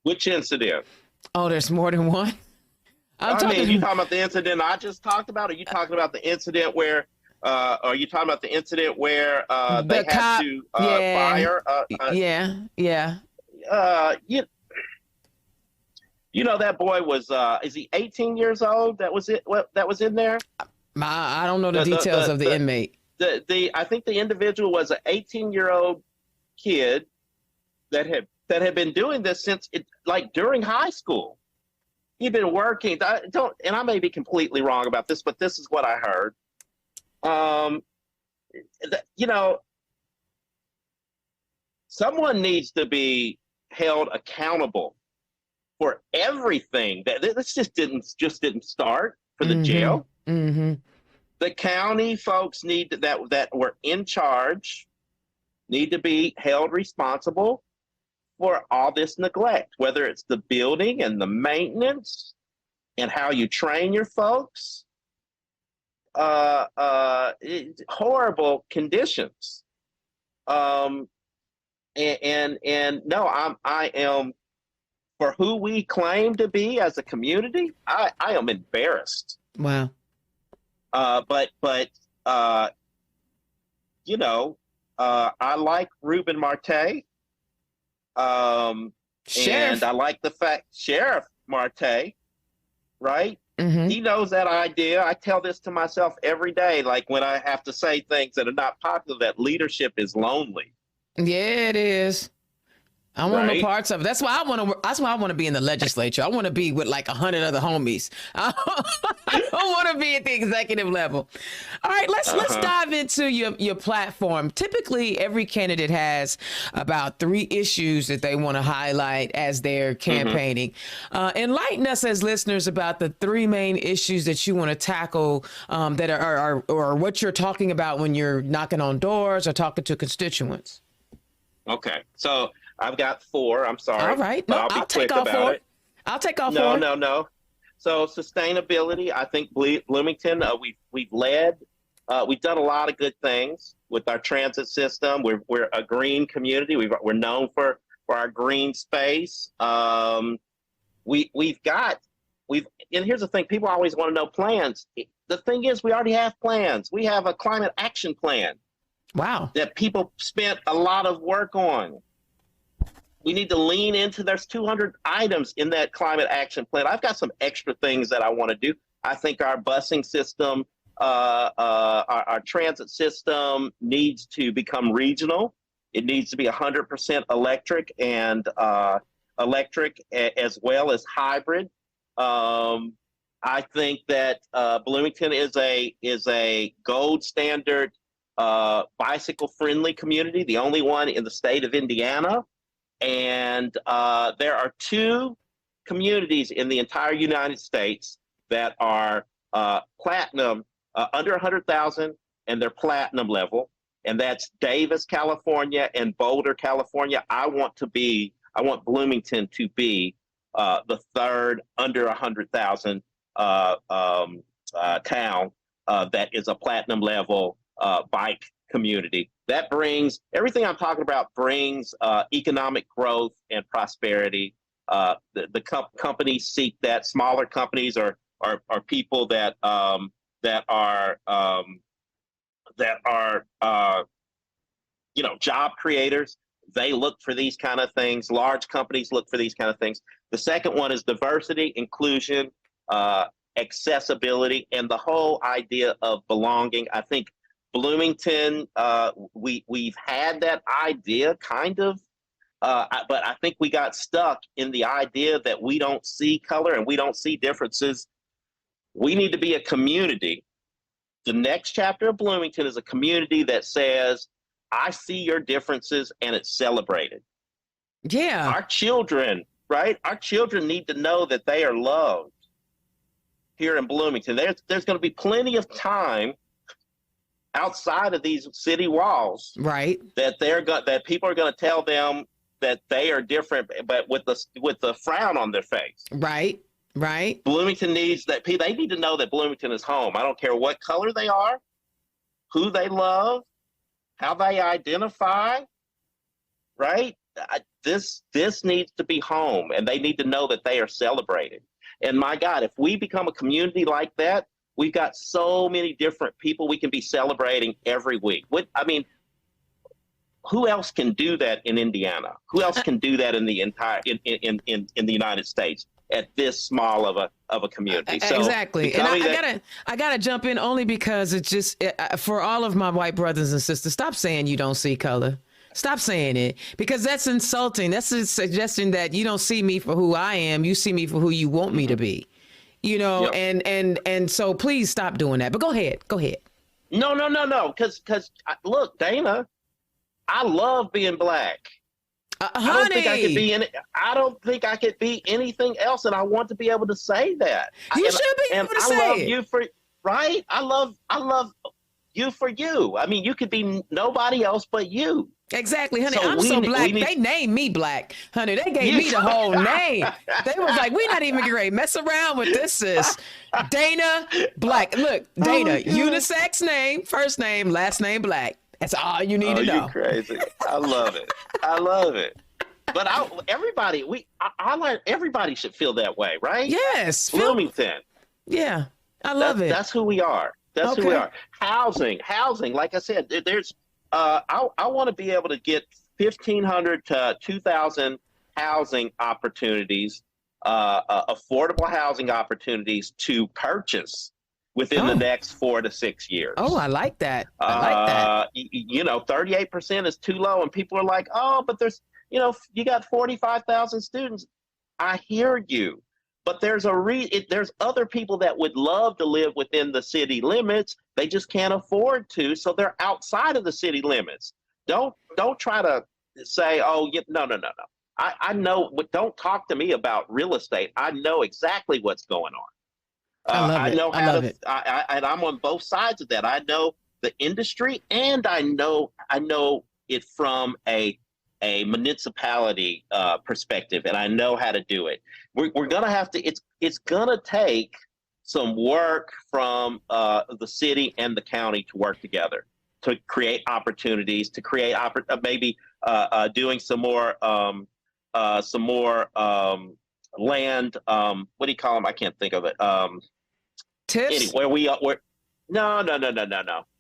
Which incident? Oh, there's more than one. You talking about the incident I just talked about? Or are you talking about the incident where? Are you talking about the incident where they had to fire? That boy was. Is he 18 years old? That was it. That was in there. I don't know the details of the inmate. I think the individual was an 18-year-old kid that had been doing this since during high school. He'd been working. And I may be completely wrong about this, but this is what I heard. Someone needs to be held accountable for everything. This just didn't start for the jail. Mm-hmm. The county folks that were in charge need to be held responsible for all this neglect, whether it's the building and the maintenance and how you train your folks. Horrible conditions. No, I am, for who we claim to be as a community, I am embarrassed. Wow. But I like Ruben Marte. And I like the fact Sheriff Marte, right? Mm-hmm. He knows that idea. I tell this to myself every day, like when I have to say things that are not popular, that leadership is lonely. Yeah, it is. I want no parts of it. That's why I want to be in the legislature. I want to be with 100 other homies. I don't want to be at the executive level. All right, let's dive into your platform. Typically, every candidate has about 3 issues that they want to highlight as they're campaigning. Enlighten us as listeners about the 3 main issues that you want to tackle that are or what you're talking about when you're knocking on doors or talking to constituents. Okay, so I've got 4. I'm sorry. All right. No, I'll take all 4. I'll take all 4. No. So sustainability, I think Bloomington, we've led. We've done a lot of good things with our transit system. We're a green community. We're known for our green space. We've got and here's the thing, people always want to know plans. The thing is, we already have plans. We have a climate action plan. Wow. That people spent a lot of work on. We need to lean into, there's 200 items in that climate action plan. I've got some extra things that I want to do. I think our busing system, our transit system needs to become regional. It needs to be 100% electric and as well as hybrid. I think that Bloomington is a gold standard bicycle friendly community, the only one in the state of Indiana. And there are 2 communities in the entire United States that are platinum, under 100,000, and they're platinum level. And that's Davis, California, and Boulder, California. I want Bloomington to be the 3rd under 100,000 town that is a platinum level bike community. That brings everything I'm talking about, brings economic growth and prosperity. The companies seek that. Smaller companies are people that are job creators. They look for these kind of things. Large companies look for these kind of things. The second one is diversity, inclusion, accessibility, and the whole idea of belonging. I think Bloomington, we've had that idea kind of, but I think we got stuck in the idea that we don't see color and we don't see differences. We need to be a community. The next chapter of Bloomington is a community that says, I see your differences and it's celebrated. Yeah. Our children, right? Our children need to know that they are loved here in Bloomington. There's going to be plenty of time outside of these city walls, right? That people are going to tell them that they are different, but with the frown on their face. Right. Right. Bloomington needs that. They need to know that Bloomington is home. I don't care what color they are, who they love, how they identify. Right. This needs to be home, and they need to know that they are celebrated. And my God, if we become a community like that, we've got so many different people we can be celebrating every week. Who else can do that in Indiana? Who else can do that in the entire in the United States at this small of a community? So exactly. And I gotta jump in only because it's just for all of my white brothers and sisters, stop saying you don't see color. Stop saying it, because that's insulting. That's a suggestion that you don't see me for who I am. You see me for who you want me to be. Yep. and so please stop doing that. But go ahead. No. Because look, Dana, I love being black. Honey. I don't think I could be anything else, and I want to be able to say that. You should be able to say it. I love you for right. I love you for you. I mean, you could be nobody else but you. Exactly, honey. So I'm so black. They named me black, honey. They gave me the whole name. They was like, we're not even great. Mess around with this, sis. Dana Black. Look, Dana, unisex name, first name, last name Black. That's all you need to know. You're crazy. I love it. But everybody should feel that way, right? Yes. Bloomington. Yeah, I love it. That's who we are. That's who we are. Housing. Like I said, there's. I want to be able to get 1,500 to 2,000 housing opportunities, affordable housing opportunities to purchase within the next 4 to 6 years. Oh, I like that. 38% is too low, and people are like, oh, but there's, you got 45,000 students. I hear you, but there's there's other people that would love to live within the city limits. They just can't afford to, so they're outside of the city limits. Don't try to say, oh, no. I know, but don't talk to me about real estate. I know exactly what's going on. I know and I'm on both sides of that. I know the industry, and I know it from a municipality perspective, and I know how to do it. We're gonna have to. It's gonna take some work from the city and the county to work together to create opportunities, to create maybe doing some more land. What do you call them? I can't think of it. Tips? Anyway, we're no.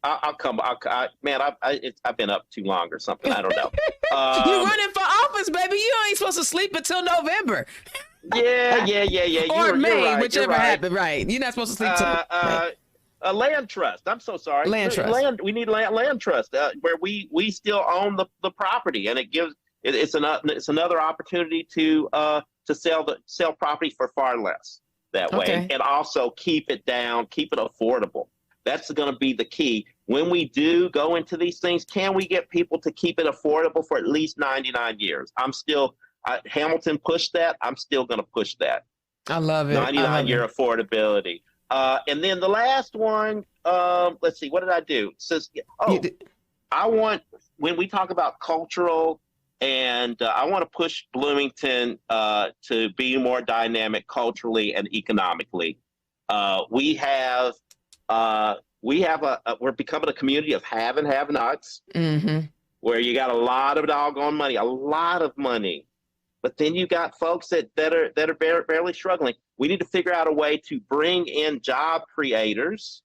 I'll come. Man, I've been up too long or something. I don't know. You running for office, baby. You ain't supposed to sleep until November. Yeah. Or you're May, right, whichever happened. Right. You're not supposed to sleep till May. A land trust. I'm so sorry. Land trust. We need land trust where we still own the property, and it's another opportunity to sell property for far less that way, and also keep it down, keep it affordable. That's going to be the key. When we do go into these things, can we get people to keep it affordable for at least 99 years? Hamilton pushed that. I'm still going to push that. I love it. 99-year affordability. And then the last one, let's see, what did I do? It says, when we talk about cultural, and I want to push Bloomington to be more dynamic culturally and economically. We're becoming a community of have and have-nots, where you got a lot of doggone money, a lot of money. But then you got folks that are barely struggling. We need to figure out a way to bring in job creators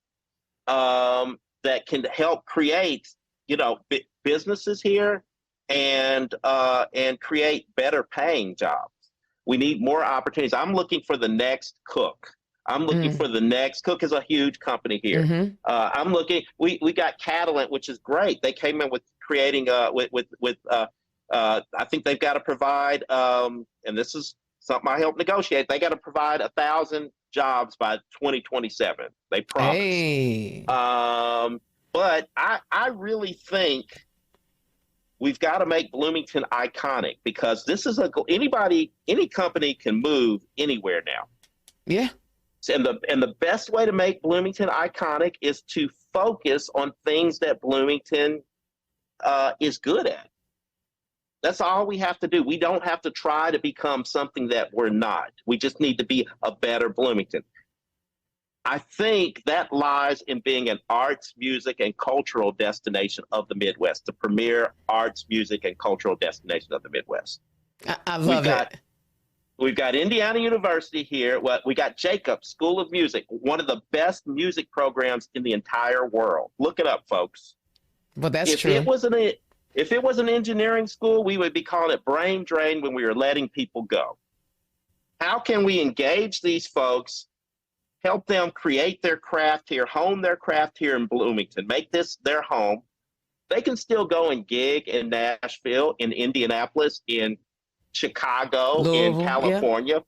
that can help create, businesses here and create better paying jobs. We need more opportunities. I'm looking for the next Cook. I'm looking for the next Cook is a huge company here. I'm looking. We got Catalent, which is great. They came in with creating I think they've got to provide, and this is something I helped negotiate. They got to provide 1,000 jobs by 2027. They promised. Hey. But I really think we've got to make Bloomington iconic, because this is any company can move anywhere now. Yeah. And the best way to make Bloomington iconic is to focus on things that Bloomington is good at. That's all we have to do. We don't have to try to become something that we're not. We just need to be a better Bloomington. I think that lies in being an arts, music, and cultural destination of the Midwest, the premier arts, music, and cultural destination of the Midwest. I love it. We've got Indiana University here. We got Jacobs School of Music, one of the best music programs in the entire world. Look it up, folks. Well, that's true. If it was an engineering school, we would be calling it brain drain when we were letting people go. How can we engage these folks, help them create their craft here, hone their craft here in Bloomington, make this their home? They can still go and gig in Nashville, in Indianapolis, in Chicago, Louisville, in California,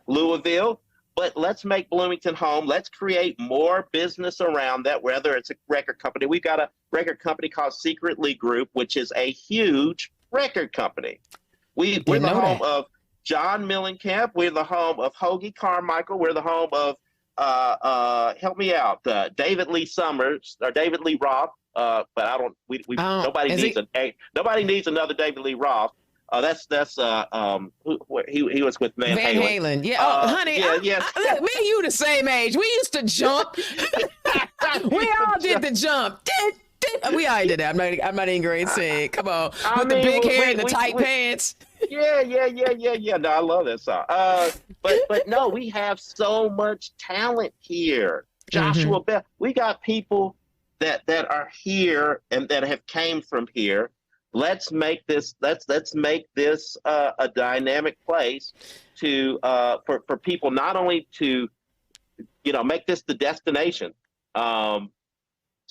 Louisville. But let's make Bloomington home. Let's create more business around that, whether it's a record company. We've got a record company called Secretly Group, which is a huge record company. We're the home of John Mellencamp. We're the home of Hoagie Carmichael. We're the home of, help me out, David Lee Summers, or David Lee Roth. But nobody needs another David Lee Roth. He was with Van Halen. Yeah. Honey. Look, me and you the same age. We used to jump. We all did the jump. We all did that. I'm not even going to say. Come on, with the big hair and the tight pants. Yeah. No, I love that song. But no, we have so much talent here. Joshua Bell. We got people that are here and that have came from here. Let's make this a dynamic place for people, not only to make this the destination. So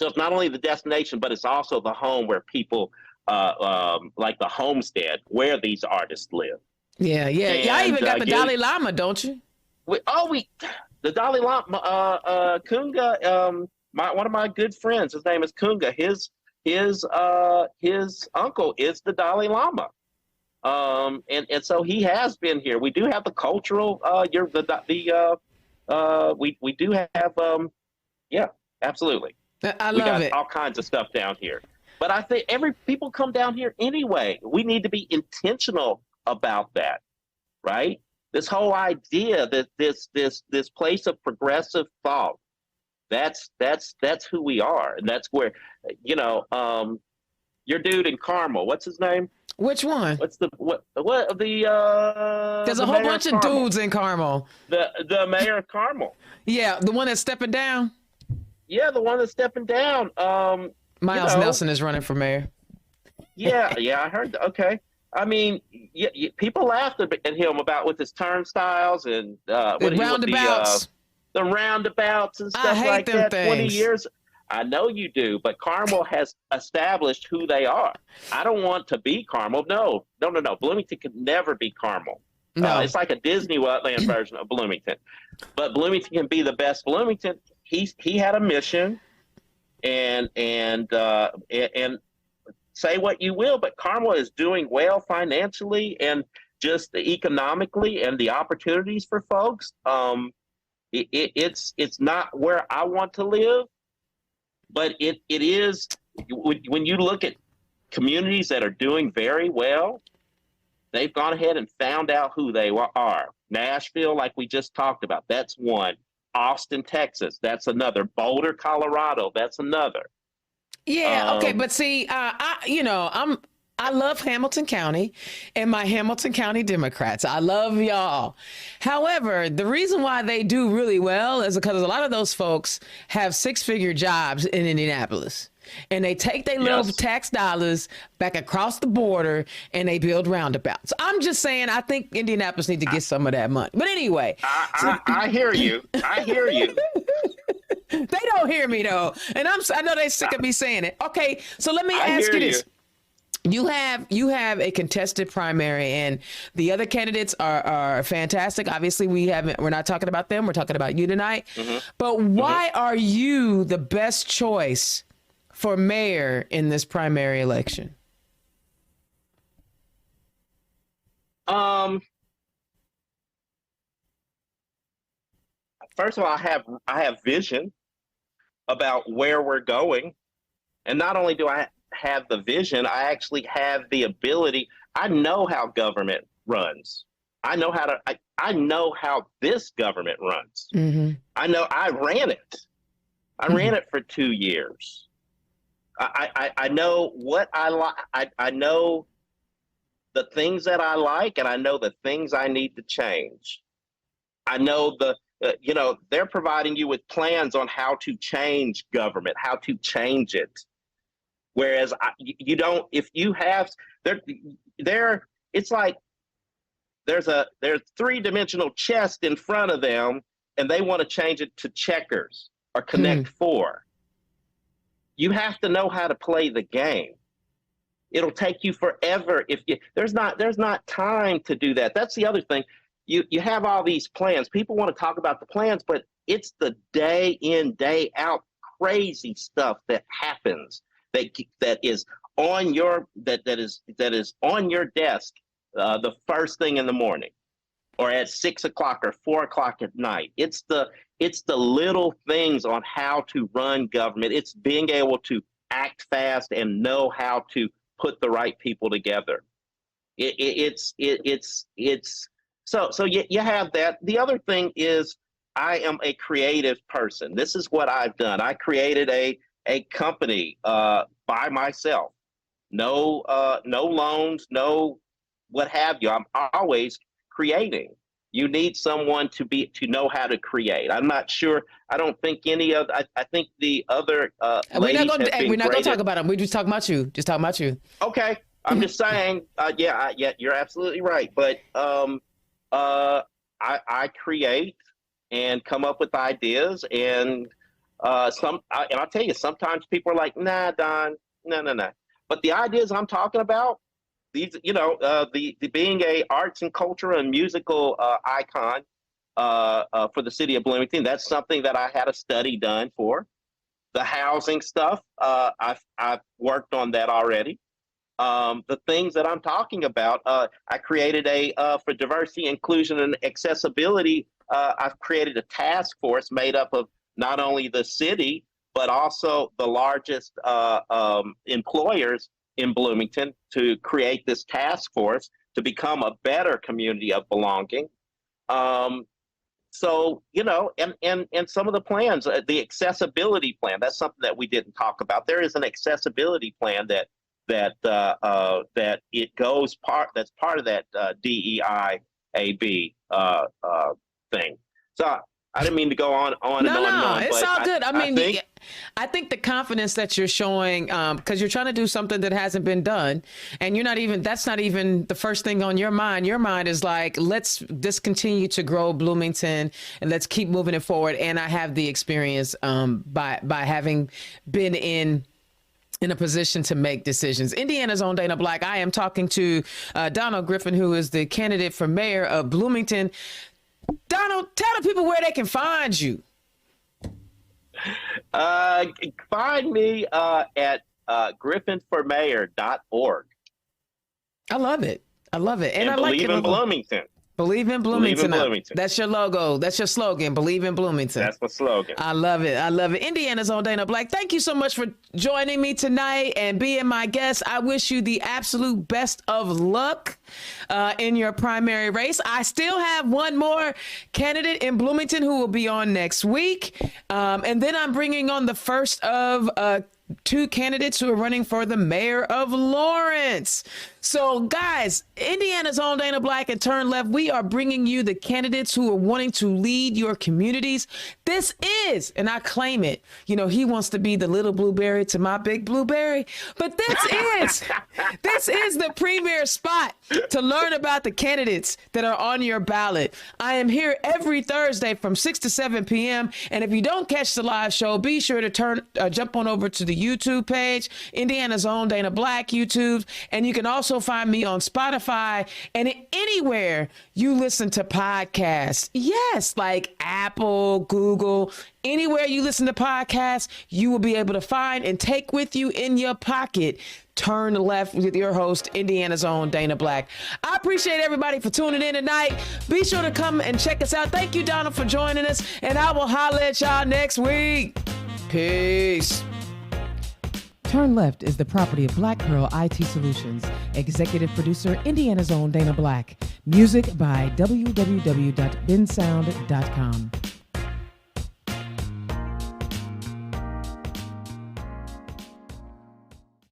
it's not only the destination, but it's also the home where people like the homestead where these artists live. Yeah. Y'all even got the Dalai Lama, don't you? The Dalai Lama, Kunga. One of my good friends, his name is Kunga. His uncle is the Dalai Lama, and so he has been here. We do have the cultural. We do have. Absolutely. I love it. All kinds of stuff down here, but I think people come down here anyway. We need to be intentional about that, right? This whole idea that this place of progressive thought. That's who we are, and that's where, your dude in Carmel, what's his name? Which one? What's the There's a the whole mayor bunch of of Carmel? dudes in Carmel. The mayor of Carmel. Yeah, the one that's stepping down. Yeah, the one that's stepping down. Miles Nelson is running for mayor. Yeah, I heard. Okay, I mean, people laughed at him about with his turnstiles and The roundabouts. The roundabouts and stuff I hate like them that. things. 20 years. I know you do, but Carmel has established who they are. I don't want to be Carmel. No. Bloomington could never be Carmel. No. It's like a Disneyland version of Bloomington. But Bloomington can be the best Bloomington. He had a mission, and say what you will, but Carmel is doing well financially and just economically, and the opportunities for folks. It's not where I want to live, but it is. When you look at communities that are doing very well, they've gone ahead and found out who they are. Nashville, like we just talked about, that's one. Austin, Texas, that's another. Boulder, Colorado, that's another. Yeah, okay, but see, I love Hamilton County and my Hamilton County Democrats. I love y'all. However, the reason why they do really well is because a lot of those folks have six-figure jobs in Indianapolis. And they take their little tax dollars back across the border and they build roundabouts. I'm just saying, I think Indianapolis needs to get some of that money. But anyway. I hear you. I hear you. They don't hear me, though. And I know they're sick of me saying it. Okay, so let me ask you this. You have a contested primary, and the other candidates are fantastic. Obviously, we're not talking about them. We're talking about you tonight. Mm-hmm. But why are you the best choice for mayor in this primary election? First of all, I have vision about where we're going, and not only do I have the vision, I actually have the ability. I know how government runs. I know how this government runs. Mm-hmm. I ran it. I ran it for 2 years. I know what I like. I know the things that I like, and I know the things I need to change. I know they're providing you with plans on how to change government, how to change it. Whereas you don't, if you have, it's like there's three-dimensional chess in front of them, and they want to change it to checkers or Connect Four. You have to know how to play the game. It'll take you forever there's not time to do that. That's the other thing. You have all these plans. People want to talk about the plans, but it's the day in, day out crazy stuff that happens that is on your desk the first thing in the morning, or at 6 o'clock or 4 o'clock at night. It's the little things on how to run government. It's being able to act fast and know how to put the right people together. So you have that. The other thing is, I am a creative person. This is what I've done. I created a company by myself. No loans, no what have you. I'm always creating. You need someone to know how to create. I'm not sure. I don't think any of. I think the other. We're not going to talk about them. We're just talking about you. Just talking about you. Okay, I'm just saying. Yeah, you're absolutely right. But I create and come up with ideas, and I'll tell you, sometimes people are like, "Nah, Don, no." But the ideas I'm talking about, these, the being a arts and culture and musical icon for the city of Bloomington, that's something that I had a study done for. The housing stuff, I've worked on that already. The things that I'm talking about, I created for diversity, inclusion, and accessibility. I've created a task force made up of not only the city, but also the largest employers in Bloomington, to create this task force to become a better community of belonging. So, and some of the plans, the accessibility plan, that's something that we didn't talk about. There is an accessibility plan that that it goes that's part of that DEIAB thing. So I didn't mean to go on and on. No, it's all good. I think the confidence that you're showing, because you're trying to do something that hasn't been done, and that's not even the first thing on your mind. Your mind is like, let's discontinue to grow Bloomington and let's keep moving it forward. And I have the experience by having been in a position to make decisions. Indiana's own Dana Black. I am talking to Donald Griffin, who is the candidate for mayor of Bloomington. Donald, tell the people where they can find you. Find me at griffinformayor.org. I love it. And I like believe in Bloomington. Believe in Bloomington. That's your logo. That's your slogan. Believe in Bloomington. That's my slogan. I love it. Indiana's own Dana Black. Thank you so much for joining me tonight and being my guest. I wish you the absolute best of luck in your primary race. I still have one more candidate in Bloomington who will be on next week. And then I'm bringing on the first of two candidates who are running for the mayor of Lawrence. So guys, Indiana's own Dana Black and Turn Left, we are bringing you the candidates who are wanting to lead your communities. This is, and I claim it, he wants to be the little blueberry to my big blueberry, but this is the premier spot to learn about the candidates that are on your ballot. I am here every Thursday from 6 to 7 p.m. And if you don't catch the live show, be sure to jump on over to the YouTube page, Indiana's own Dana Black YouTube, and you can also find me on Spotify and anywhere you listen to podcasts. Yes, like Apple, Google, anywhere you listen to podcasts, you will be able to find and take with you in your pocket Turn Left with your host, Indiana's own Dana Black. I appreciate everybody for tuning in tonight. Be sure to come and check us out. Thank you, Donald, for joining us, and I will holler at y'all next week. Peace. Turn Left is the property of Black Pearl IT Solutions. Executive producer, Indiana's own Dana Black. Music by www.bensound.com.